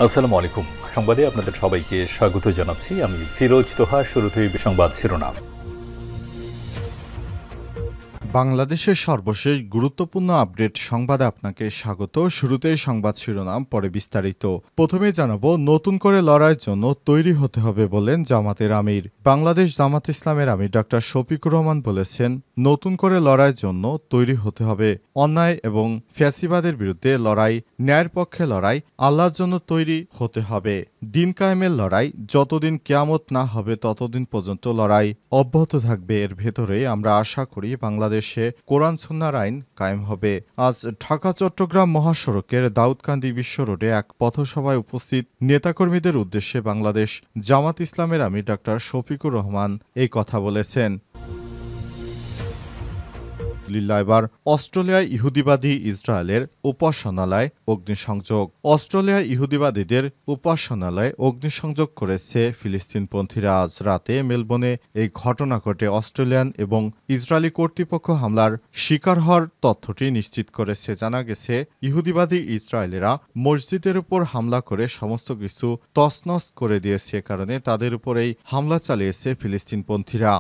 আসসালামু আলাইকুম। সংবাদে আপনাদের সবাইকে স্বাগত জানাচ্ছি। আমি ফিরোজ তোহা। শুরুতেই সংবাদ শিরোনাম। বাংলাদেশের সর্বশেষ গুরুত্বপূর্ণ আপডেট সংবাদে আপনাকে স্বাগত। শুরুতেই সংবাদ শিরোনাম, পরে বিস্তারিত। প্রথমে জানাবো, নতুন করে লড়াইয়ের জন্য তৈরি হতে হবে বলেন জামাতের আমির। বাংলাদেশ জামাত ইসলামের আমির ডক্টর শফিকুর রহমান বলেছেন, নতুন করে লড়াইয়ের জন্য তৈরি হতে হবে। অন্যায় এবং ফ্যাসিবাদের বিরুদ্ধে লড়াই, ন্যায়ের পক্ষে লড়াই, আল্লাহর জন্য তৈরি হতে হবে। দিন কায়েমের লড়াই, যতদিন কিয়ামত না হবে ততদিন পর্যন্ত লড়াই অব্যাহত থাকবে। এর ভেতরে আমরা আশা করি বাংলাদেশে কোরআন সুন্নাহর আইন কায়েম হবে। আজ ঢাকা চট্টগ্রাম মহাসড়কের দাউদকান্দি বিশ্ব রোডে এক পথসভায় উপস্থিত নেতাকর্মীদের উদ্দেশ্যে বাংলাদেশ জামাত ইসলামের আমির ডক্টর শফিকুর রহমান এই কথা বলেছেন। এবার অস্ট্রেলিয়ায় ইহুদিবাদী ইসরায়েলের উপাসনালয় অগ্নিসংযোগ। অস্ট্রেলিয়ায় ইহুদিবাদীদের উপাসনালয়ে অগ্নিসংযোগ করেছে ফিলিস্তিনপন্থীরা। আজ রাতে মেলবোর্নে এই ঘটনা ঘটে। অস্ট্রেলিয়ান এবং ইসরায়েলি কর্তৃপক্ষ হামলার শিকার হওয়ার তথ্যটি নিশ্চিত করেছে। জানা গেছে, ইহুদিবাদী ইসরায়েলেরা মসজিদের উপর হামলা করে সমস্ত কিছু তছনছ করে দিয়েছে। কারণে তাদের উপর এই হামলা চালিয়েছে ফিলিস্তিনপন্থীরা।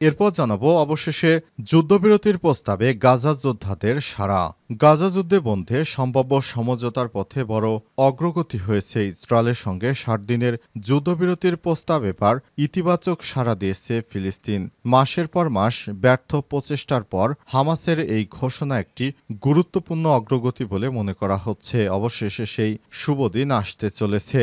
এরপর জানাবো, অবশেষে যুদ্ধবিরতির প্রস্তাবে গাজা যোদ্ধাদের সাড়া। গাজা যুদ্ধে বন্ধে সম্ভাব্য সমঝোতার পথে বড় অগ্রগতি হয়েছে। ইসরায়েলের সঙ্গে ৬০ দিনের যুদ্ধবিরতির প্রস্তাব এবার ইতিবাচক সাড়া দিয়েছে ফিলিস্তিন। মাসের পর মাস ব্যর্থ প্রচেষ্টার পর হামাসের এই ঘোষণা একটি গুরুত্বপূর্ণ অগ্রগতি বলে মনে করা হচ্ছে। অবশেষে সেই শুভদিন আসতে চলেছে।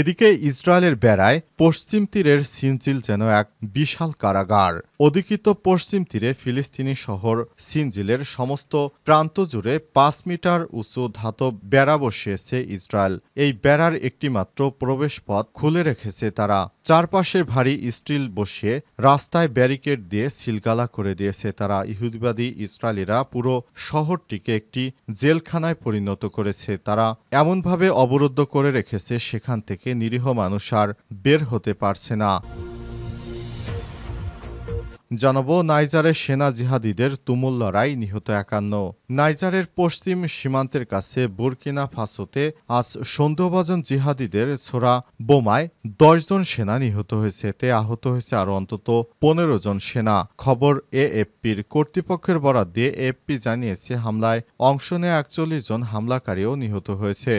এদিকে ইসরায়েলের বেড়ায় পশ্চিম তীরের সিনজিল যেন এক বিশাল কারাগার। অধিকৃত পশ্চিম তীরে ফিলিস্তিনি শহর সিনজিলের সমস্ত প্রান্ত জুড়ে ৫ মিটার উঁচু ধাতব বেড়া বসিয়েছে ইসরায়েল। এই বেড়ার একটি মাত্র প্রবেশ পথ খুলে রেখেছে তারা। চারপাশে ভারী স্টিল বসিয়ে রাস্তায় ব্যারিকেড দিয়ে সিলগালা করে দিয়েছে তারা। ইহুদিবাদী ইসরায়েলিরা পুরো শহরটিকে একটি জেলখানায় পরিণত করেছে। তারা এমনভাবে অবরুদ্ধ করে রেখেছে, সেখান থেকে নিরীহ মানুষ আর বের হতে পারছে না। জানাবো, নাইজারের সেনা জিহাদিদের তুমুল লড়াই, নিহত ৫১। নাইজারের পশ্চিম সীমান্তের কাছে বুরকিনা ফাসোতে আজ সন্দেহভাজন জিহাদিদের ছোড়া বোমায় ১০ জন সেনা নিহত হয়েছে। এতে আহত হয়েছে আরও অন্তত ১৫ জন সেনা। খবর এএফপির। কর্তৃপক্ষের বরাত দিয়ে এএফপি জানিয়েছে, হামলায় অংশ নেওয়া ৪১ জন হামলাকারীও নিহত হয়েছে।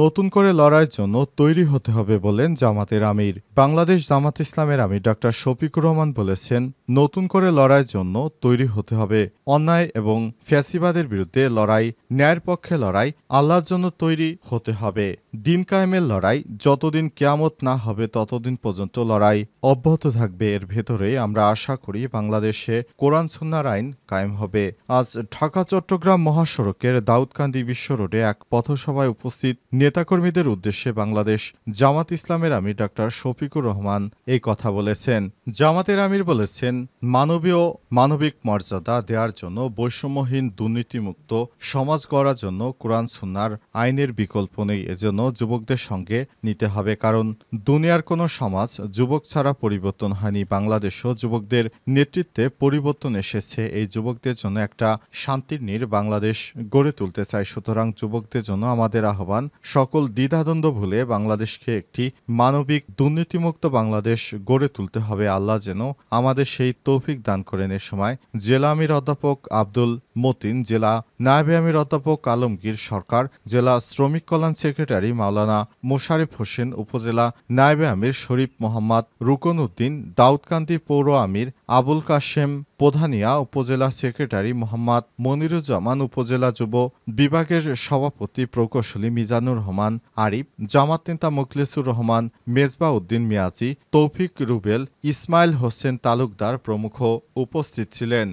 নতুন করে লড়াইয়ের জন্য তৈরি হতে হবে বলেন জামাতের আমির। বাংলাদেশ জামাত ইসলামের আমির ডক্টর শফিকুর রহমান বলেছেন, নতুন করে লড়াইয়ের জন্য তৈরি হতে হবে। অন্যায় এবং ফ্যাসিবাদের বিরুদ্ধে লড়াই, ন্যায়ের পক্ষে লড়াই, আল্লাহর জন্য তৈরি হতে হবে। দিন কায়েমের লড়াই, যতদিন কিয়ামত না হবে ততদিন পর্যন্ত লড়াই অব্যাহত থাকবে। এর ভেতরে আমরা আশা করি বাংলাদেশে কোরআন সুন্নাহর আইন কায়েম হবে। আজ ঢাকা চট্টগ্রাম মহাসড়কের দাউদকান্দি বিশ্ব রোডে এক পথসভায় উপস্থিত নেতাকর্মীদের উদ্দেশ্যে বাংলাদেশ জামাত ইসলামের আমির ডক্টর শফিকুর রহমান এই কথা বলেছেন। জামাতের আমির বলেছেন, মানবিক মর্যাদা দেওয়ার জন্য, বৈষম্যহীন দুর্নীতিমুক্ত সমাজ গড়ার জন্য কোরআন সুন্নাহর আইনের বিকল্প নেই। এজন্য যুবকদের সঙ্গে নিতে হবে, কারণ দুনিয়ার কোনো সমাজ যুবক ছাড়া পরিবর্তন হয়নি। বাংলাদেশও যুবকদের নেতৃত্বে পরিবর্তন এসেছে। এই যুবকদের জন্য একটা শান্তির নীড় বাংলাদেশ গড়ে তুলতে চাই। সুতরাং যুবকদের জন্য আমাদের আহ্বান, সকল দ্বিধাদ্বন্দ্ব ভুলে বাংলাদেশকে একটি মানবিক দুর্নীতিমুক্ত বাংলাদেশ গড়ে তুলতে হবে। আল্লাহ যেন আমাদের সেই তৌফিক দান করেন। এ সময় জেলা আমির অধ্যাপক আব্দুল মতিন, জেলা নায়েবে আমির অধ্যাপক আলমগীর সরকার, জেলা শ্রমিক কল্যাণ সেক্রেটারি মাওলানা মোশারেফ হোসেন, উপজেলা নায়েবে আমির শরীফ মোহাম্মদ রুকন উদ্দিন, দাউদকান্দি পৌর আমির আবুল কাশেম প্রধানিয়া, উপজেলা সেক্রেটারি মোহাম্মদ মনিরুজ্জামান, উপজেলা যুব বিভাগের সভাপতি প্রকৌশলী মিজানুর রহমান আরিফ, জামাত নেতা মুখলেসুর রহমান, মেজবা উদ্দিন মিয়াজি, তৌফিক রুবেল, ইসমাইল হোসেন তালুকদার প্রমুখ উপস্থিত ছিলেন।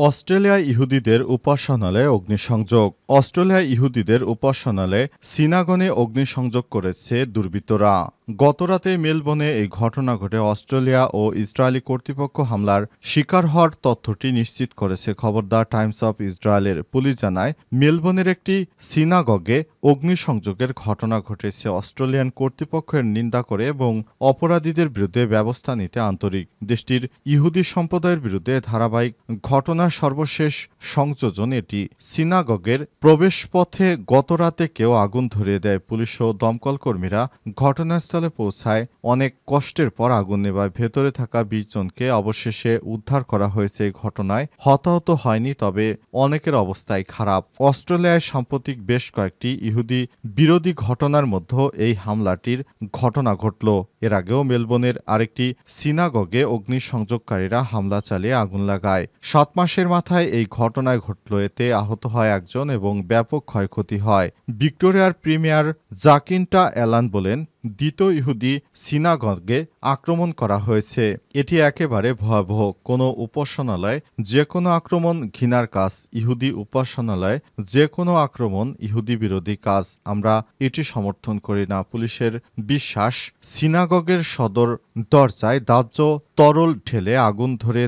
অস্ট্রেলিয়ায় ইহুদিদের উপাসনালয়ে অগ্নিসংযোগ। অস্ট্রেলিয়ায় ইহুদিদের উপাসনালয়ে সিনাগনে অগ্নিসংযোগ করেছে দুর্বৃত্তরা। গতরাতে মেলবোর্নে এই ঘটনা ঘটে। অস্ট্রেলিয়া ও ইসরায়েলি কর্তৃপক্ষ হামলার শিকার হওয়ার তথ্যটি নিশ্চিত করেছে। খবর দ্য টাইমস অফ ইসরায়েলের পুলিশ জানায়, মেলবোর্নের একটি সিনাগগে অগ্নিসংযোগের ঘটনা ঘটেছে। অস্ট্রেলিয়ান কর্তৃপক্ষের নিন্দা করে এবং অপরাধীদের বিরুদ্ধে ব্যবস্থা নিতে আন্তরিক। দেশটির ইহুদি সম্প্রদায়ের বিরুদ্ধে ধারাবাহিক ঘটনার সর্বশেষ সংযোজন এটি। সিনাগগের প্রবেশপথে গতরাতে কেউ আগুন ধরিয়ে দেয়। পুলিশ ও দমকল কর্মীরা ঘটনাস্থলে পৌঁছায়। অনেক কষ্টের পর আগুন নেভায়। ভেতরে থাকা ২০ জনকে অবশেষে উদ্ধার করা হয়েছে। এই ঘটনায় হতাহত হয়নি, তবে অনেকের অবস্থাই খারাপ। অস্ট্রেলিয়ায় সাম্প্রতিক বেশ কয়েকটি ইহুদি বিরোধী ঘটনার মধ্যে এই হামলাটির ঘটনা ঘটল। এর আগেও মেলবোর্নের আরেকটি সিনাগগে অগ্নিসংযোগকারীরা হামলা চালিয়ে আগুন লাগায়। ৭ মাসের মাথায় এই ঘটনায় ঘটল। এতে আহত হয় একজন এবং ব্যাপক ক্ষয়ক্ষতি হয়। ভিক্টোরিয়ার প্রিমিয়ার জাকিন্টা অ্যালান বলেন, দ্বিতীয় ইহুদি সিনাগগে আক্রমণ করা হয়েছে। এটি একেবারে ভয়াবহ। কোনো উপাসনালয় যে কোনো আক্রমণ ঘৃণার কাজ। ইহুদি উপাসনালয় যে কোনো আক্রমণ ইহুদি বিরোধী কাজ। আমরা এটি সমর্থন করি না। পুলিশের বিশ্বাস, সিনাগগের সদর দরজায় দাহ্য তরল ঢেলে আগুন ধরে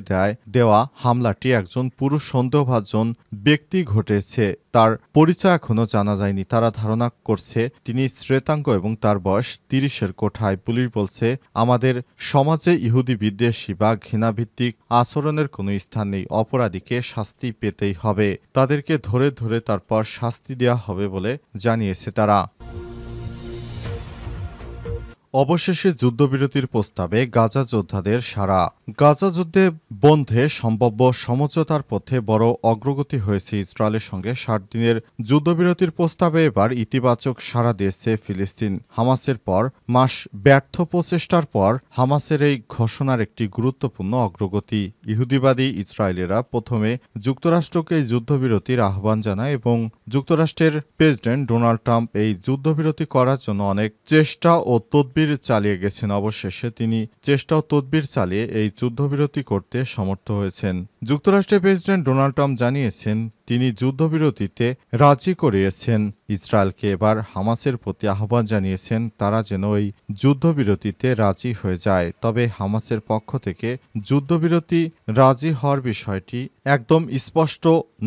দেওয়া হামলাটি একজন পুরুষ সন্দেহভাজন ব্যক্তি ঘটেছে। তার পরিচয় এখনো জানা যায়নি। তারা ধারণা করছে তিনি শ্বেতাঙ্গ এবং তার বয়স ৩০-এর কোঠায়। পুলিশ বলছে, আমাদের সমাজে ইহুদি বিদ্বেষী বা ঘৃণাভিত্তিক আচরণের কোনো স্থান নেই। অপরাধীকে শাস্তি পেতেই হবে। তাদেরকে ধরে ধরে তারপর শাস্তি দেওয়া হবে বলে জানিয়েছে তারা। অবশেষে যুদ্ধবিরতির প্রস্তাবে গাজা যোদ্ধাদের সাড়া। গাজা যুদ্ধে বন্ধে সম্ভাব্য সমঝোতার পথে বড় অগ্রগতি হয়েছে ইসরায়েলের সঙ্গে। ৬০ দিনের যুদ্ধবিরতির প্রস্তাবে এবার ইতিবাচক সাড়া দিয়েছে ফিলিস্তিন। হামাসের পর মাস ব্যর্থ প্রচেষ্টার পর হামাসের এই ঘোষণার একটি গুরুত্বপূর্ণ অগ্রগতি। ইহুদিবাদী ইসরায়েলিরা প্রথমে যুক্তরাষ্ট্রকে এই যুদ্ধবিরতির আহ্বান জানায় এবং যুক্তরাষ্ট্রের প্রেসিডেন্ট ডোনাল্ড ট্রাম্প এই যুদ্ধবিরতি করার জন্য অনেক চেষ্টা ও তদবির চালিয়ে গেছেন। অবশেষে তিনি চেষ্টা ও তদবির চালিয়ে এই যুদ্ধবিরতি করতে সমর্থ হয়েছেন। যুক্তরাষ্ট্রের প্রেসিডেন্ট ডোনাল্ড ট্রাম্প জানিয়েছেন, তিনি যুদ্ধবিরতিতে রাজি করিয়েছেন ইসরায়েলকে। এবার হামাসের প্রতি আহ্বান জানিয়েছেন তারা যেন এই যুদ্ধবিরতিতে রাজি হয়ে যায়। তবে হামাসের পক্ষ থেকে যুদ্ধবিরতি রাজি হওয়ার বিষয়টি একদম স্পষ্ট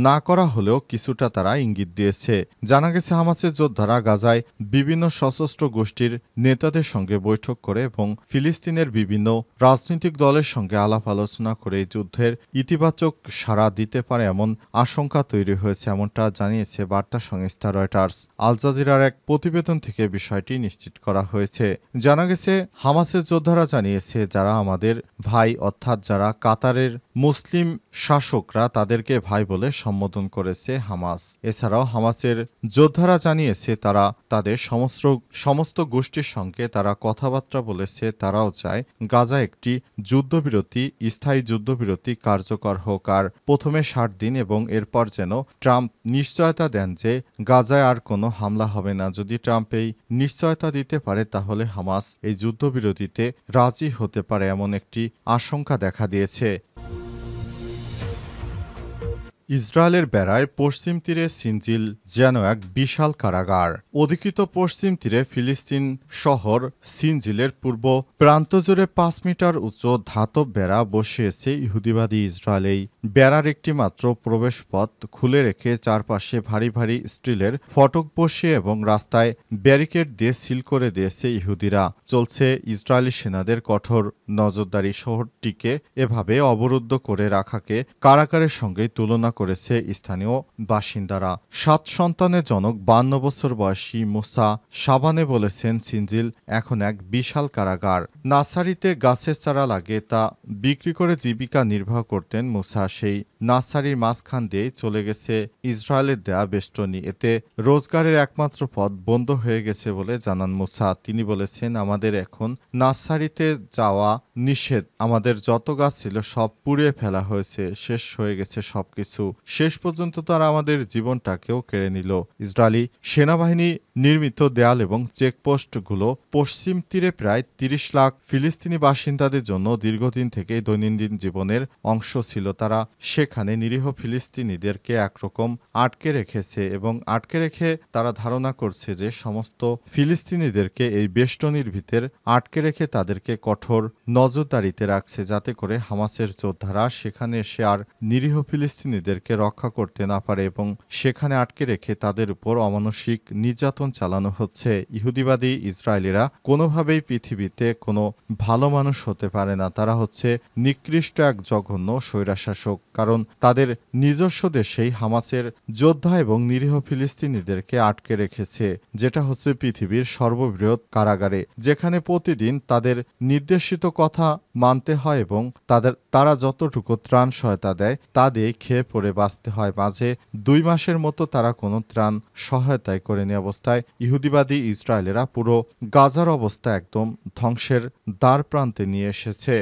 না করা হলেও কিছুটা তারা ইঙ্গিত দিয়েছে। জানা গেছে, হামাসের যোদ্ধারা গাজায় বিভিন্ন সশস্ত্র গোষ্ঠীর নেতাদের সঙ্গে বৈঠক করে এবং ফিলিস্তিনের বিভিন্ন রাজনৈতিক দলের সঙ্গে আলাপ আলোচনা করে এই যুদ্ধের ইতিবাচক সাড়া দিতে পারে এমন আশঙ্কা তৈরি হয়েছে, এমনটা জানিয়েছে বার্তা সংস্থা রয়টার্স। আল জাজিরার এক প্রতিবেদন থেকে বিষয়টি নিশ্চিত করা হয়েছে। জানা গেছে, হামাসের যোদ্ধারা জানিয়েছে, যারা আমাদের ভাই, অর্থাৎ যারা কাতারের মুসলিম শাসকরা তাদেরকে ভাই বলে সম্বোধন করেছে হামাস। এছাড়াও হামাসের যোদ্ধারা জানিয়েছে তারা তাদের সমস্ত গোষ্ঠীর সঙ্গে তারা কথাবার্তা বলেছে। তারাও চায় গাজা একটি যুদ্ধবিরতি, স্থায়ী যুদ্ধবিরতি কার্যকর হোক, আর প্রথমে ৬০ দিন এবং এরপর যেন ট্রাম্প নিশ্চয়তা দেন যে গাজায় আর কোনো হামলা হবে না। যদি ট্রাম্প এই নিশ্চয়তা দিতে পারে তাহলে হামাস এই যুদ্ধবিরতিতে রাজি হতে পারে এমন একটি আশঙ্কা দেখা দিয়েছে। ইসরায়েলের বেড়ায় পশ্চিম তীরে সিনজিল যেন এক বিশাল কারাগার। অধিকৃত পশ্চিম তীরে ফিলিস্তিন শহর সিনজিলের পূর্ব প্রান্ত জুড়ে ৫ মিটার উচ্চ ধাতব বেড়া বসিয়েছে ইহুদিবাদী ইসরায়েল। এই বেড়ার একটি মাত্র প্রবেশপথ খুলে রেখে চারপাশে ভারী ভারী স্টিলের ফটক বসিয়ে এবং রাস্তায় ব্যারিকেড দিয়ে সিল করে দিয়েছে ইহুদিরা। চলছে ইসরায়েলি সেনাদের কঠোর নজরদারি। শহরটিকে এভাবে অবরুদ্ধ করে রাখাকে কারাগারের সঙ্গে তুলনা করেছে স্থানীয় বাসিন্দারা। ৭ সন্তানের জনক ৫২ বছর বয়সী মুসা শাবানে বলেছেন, সিনজিল এখন এক বিশাল কারাগার। নার্সারিতে গাছের চারা লাগে তা বিক্রি করে জীবিকা নির্বাহ করতেন মুসা। সেই নার্সারির মাঝখান দিয়ে চলে গেছে ইসরায়েলের দেয়া বেষ্টনী। এতে রোজগারের একমাত্র পথ বন্ধ হয়ে গেছে বলে জানান মুসা। তিনি বলেছেন, আমাদের এখন নার্সারিতে যাওয়া নিষেধ। আমাদের যত গাছ ছিল সব পুড়িয়ে ফেলা হয়েছে, শেষ হয়ে গেছে সবকিছু। শেষ পর্যন্ত তারা আমাদের জীবনটাকেও কেড়ে নিল। ইসরায়েলি সেনাবাহিনী নির্মিত দেয়াল এবং চেকপোস্টগুলো পশ্চিম তীরে প্রায় ৩০ লাখ ফিলিস্তিনি বাসিন্দাদের জন্য দীর্ঘদিন থেকেই দৈনন্দিন জীবনের অংশ ছিল। তারা সেখানে সেখানে নিরীহ ফিলিস্তিনিদেরকে একরকম আটকে রেখেছে এবং আটকে রেখে তারা ধারণা করছে যে সমস্ত ফিলিস্তিনিদেরকে এই বেষ্টনীর ভিতর আটকে রেখে তাদেরকে কঠোর নজরদারিতে রাখছে, যাতে করে হামাসের যোদ্ধারা সেখানে এসে আর নিরীহ ফিলিস্তিনিদেরকে রক্ষা করতে না পারে এবং সেখানে আটকে রেখে তাদের উপর অমানসিক নির্যাতন চালানো হচ্ছে। ইহুদিবাদী ইসরায়েলিরা কোনোভাবেই পৃথিবীতে কোনো ভালো মানুষ হতে পারে না। তারা হচ্ছে নিকৃষ্ট এক জঘন্য স্বৈরাশাসক, কারণ তাদের নিজস্ব দেশেই হামাসের যোদ্ধা এবং নিরীহ ফিলিস্তিনিদেরকে আটকে রেখেছে, যেটা হচ্ছে পৃথিবীর সর্ববৃহৎ কারাগারে, যেখানে প্রতিদিন তাদের নির্দেশিত কথা মানতে হয় এবং তারা যতটুকু ত্রাণ সহায়তা দেয় তা দিয়ে খেয়ে পড়ে বাঁচতে হয়। মাঝে 2 মাসের মতো তারা কোনো ত্রাণ সহায়তায় করেনি অবস্থায় ইহুদিবাদী ইসরায়েলেরা পুরো গাজার অবস্থা একদম ধ্বংসের দ্বার প্রান্তে নিয়ে এসেছে।